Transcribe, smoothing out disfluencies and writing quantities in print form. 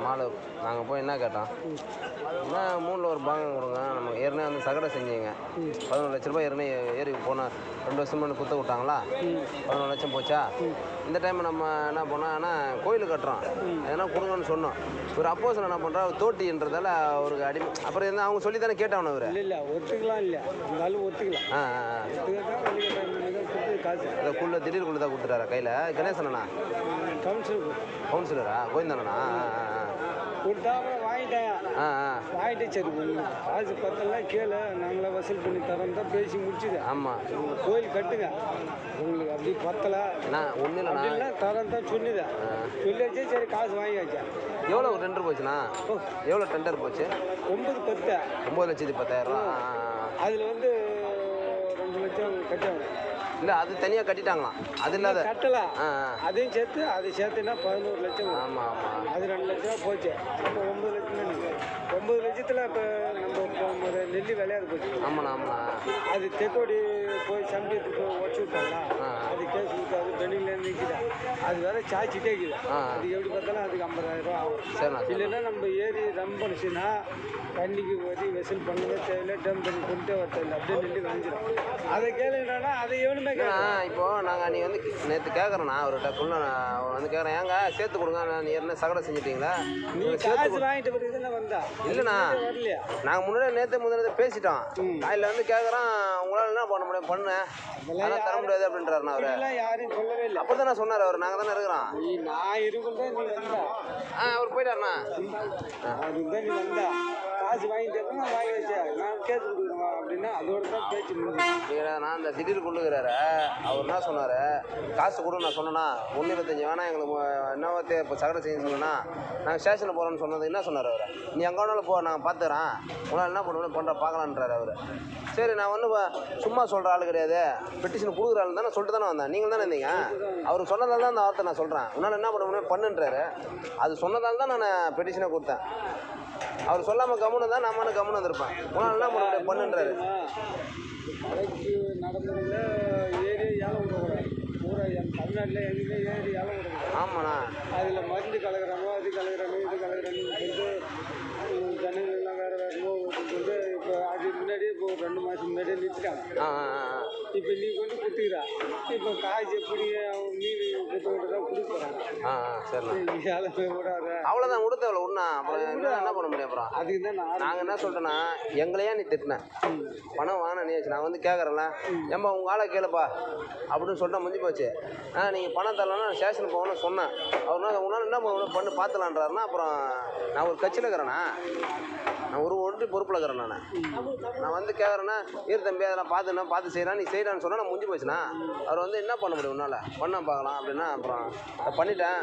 Mall நாங்கள் போய் என்ன கேட்டோம், என்ன 3ல் ஒரு பாகம் கொடுங்க, நம்ம ஏற்கனவே வந்து சகடை செஞ்சீங்க, 11 லட்ச ரூபாய் ஏற்கனவே ஏறி போனால் 2 வருஷம் முன்னாடி குத்த விட்டாங்களா, 11 லட்சம் போச்சா. இந்த டைம் நம்ம என்ன பண்ணோம், ஆனால் கோயில் கட்டுறோம், எதனா கொடுங்கன்னு சொன்னோம். ஒரு அப்போஸ் என்ன பண்ணுறா, தொட்டின்றதால அவருக்கு அடிமை. அப்புறம் என்ன அவங்க சொல்லி தானே கேட்டாவணும் அவர். இல்லை ஒத்துக்கலாம், இல்லை இருந்தாலும் ஒத்துக்கலாம். அதை குள்ள திடீர்க்குள்ள தான் கொடுத்துட்டாரா கையில் கணேசனா, கவுன்சிலரா கோவிந்தானா கொடுத்தாம வாங்கிட்டேன். சரி காசு பத்தெல்லாம் கேளு, நாங்களே வசூல் பண்ணி தரோம் தான் பேசி முடிச்சுது. ஆமாம், கோயில் கட்டுங்க, உங்களுக்கு அப்படி பத்தலை ஒன்றும் இல்லைண்ணா தரம் தான் சொல்லிதான் சொல்லியாச்சு. சரி காசு வாங்கியாச்சா. எவ்வளோ டெண்டர் போச்சுண்ணா, எவ்வளோ டெண்டர் போச்சு? 9,10,000. அதில் வந்து 2 லட்சம் கட்டாங்க. இல்லை அது தனியாக கட்டிட்டாங்களாம், அது இல்லாத கட்டலாம். அதையும் சேர்த்து அதை சேர்த்துனா 11 லட்சம். ஆமாம் அது 2 லட்சம் போச்சு. இப்போ 9 லட்சம். 9 லட்சத்தில் இப்போ நம்ம நெல்லி விளையாது போச்சு. ஆமாண்ணா அது தெக்கோடி போய் சம்பளத்துக்கு உடச்சி விட்டாங்களா, அது கேஸ் கொடுத்தாது பெண்ணில் நிற்குது. அது வேற சாய்ச்சிட்டே இருக்குது. அது எப்படி பார்த்தாலும் அதுக்கு 50,000 ரூபா ஆகும். இல்லைன்னா நம்ம ஏறி ரன் பண்ணிச்சுன்னா தண்ணிக்கு வரி வசூல் பண்ணவே தேவையில்லை, டம் பண்ணி கொண்டே வர தேவையில்லை, அப்படியே நெல்லி வந்துடும். அதை கேளுங்கடா, அதை எவனுமே இப்போ நாங்கள் நீ வந்து நேற்று கேட்குறேண்ணா அவர்கிட்ட குள்ள வந்து கேட்குறேன், ஏங்க சேர்த்து கொடுங்க, நீ என்ன சகடை செஞ்சுட்டீங்களா, சேர்த்து வாங்கிட்டு பிறகு வந்தா இல்லைண்ணா வரலையா. நாங்கள் முன்னாடியே முன்னாடி பேசிட்டோம். அதில் வந்து கேட்குறோம், உங்களால் என்ன பண்ண முடியும் பண்ணு, அதெல்லாம் தர முடியாது அப்படின்றாருண்ணா அவர். யாரையும் சொல்லவே இல்லை. அப்போ தானே சொன்னார் அவர், நாங்கள் தானே இருக்கிறோம். நான் இருக்கும்போது நீ வந்தா அவர் போயிட்டாருண்ணா. அதுதான் நீ வந்தா காசு வாங்கிட்டு வாங்கி வச்சா நான் கேஸ் கொடுக்குறேன் அப்படின்னா அதோட தான் பேச்சு முடியும். நான் இந்த திடீர் கொள்ளுகிறாரு, அவர் என்ன சொன்னார், காசு கொடு நான் சொன்னேன்னா 1,25 வேணாம் எங்களுக்கு என்னவோ இப்போ சகடை செய்ய சொன்னேன்னா நாங்கள் ஸ்டேஷனில் போகிறோன்னு சொன்னது. என்ன சொன்னார் அவர், நீ எங்கே வேணாலும் போ, நாங்கள் பார்த்துக்கிறேன், உங்களால் என்ன பண்ண பண்ணுற பார்க்கலான்றார் அவர். சரி நான் வந்து சும்மா சொல்கிற ஆள் கிடையாது, பெட்டிஷன் கொடுக்குற ஆள் தானே சொல்லிட்டு தானே வந்தேன், நீங்கள் தானே இருந்தீங்க. அவர் சொன்னதால் தான் அந்த வார்த்தை நான் சொல்கிறேன், உன்னால் என்ன பண்ண முடியும் பண்ணுன்றாரு. அது சொன்னதால் தான் நான் பெட்டிஷனை கொடுத்தேன். அவர் சொல்லாமல் கம்முன்னு தான் நம்ம கம்முன்னு வந்திருப்பேன், உன்னால் என்ன பண்ண முடியும் பண்ணுன்றாரு. கடைக்கு நடைமுறையில் ஏரியா ஏலம் விடக்கூடாது. பூரா தமிழ்நாட்டில் எங்கேயுமே ஏறி ஏலம் விடக்கூடாது. ஆமாண்ணா, அதில் மருந்து கலக்கிறானோ அது கலக்கிறானோ இது கலக்கிறானு சொல்லிட்டு ஜனங்கள்லாம் வேறு சொல்லிட்டு இப்போ அது முன்னாடியே இப்போ 2 மாதம் முன்னாடியே நிறுத்திட்டாங்க. இப்போ நீ கொண்டு கொடுத்துக்கிறா, இப்போ காய்ச்சி எப்படி அவன் மீன் கொடுத்து தான் கொடுக்குறாங்க. சரி ஏலமே விடாத, அவ்வளோதான் கொடுத்த அவ்வளோ ஒன்றா. அப்புறம் என்ன பண்ண முடியும். அப்புறம் அதுக்கு தான் நாங்கள் என்ன சொல்லிட்டேன்னா, எங்களையா நீ திட்டினேன், பணம் வாங்கின நீ ஆச்சு, நான் வந்து கேட்குறேன்ல, ஏம்பா உங்கள் ஆளை கேளுப்பா அப்படின்னு சொல்லிட்டா முடிஞ்சு போச்சு. நீங்கள் பணம் தரலன்னா ஸ்டேஷனுக்கு போகணும்னு சொன்னேன். அவர் உங்களால் என்ன பண்ணு பார்த்துலான்றாருன்னா, அப்புறம் நான் ஒரு கட்சியில் இருக்கிறேண்ணா, நான் ஒரு ஒன்றி பொறுப்பில் இருக்கிறேன். நான் வந்து கேட்குறேன்னா, இரு தம்பி அதெல்லாம் பார்த்து செய்கிறான், நீ செய்கிறான்னு சொன்னால் நான் முடிஞ்சு போச்சுண்ணா. அவர் வந்து என்ன பண்ண முடியும் உன்னால், பண்ண பார்க்கலாம் அப்படின்னா, அப்புறம் பண்ணிட்டேன்.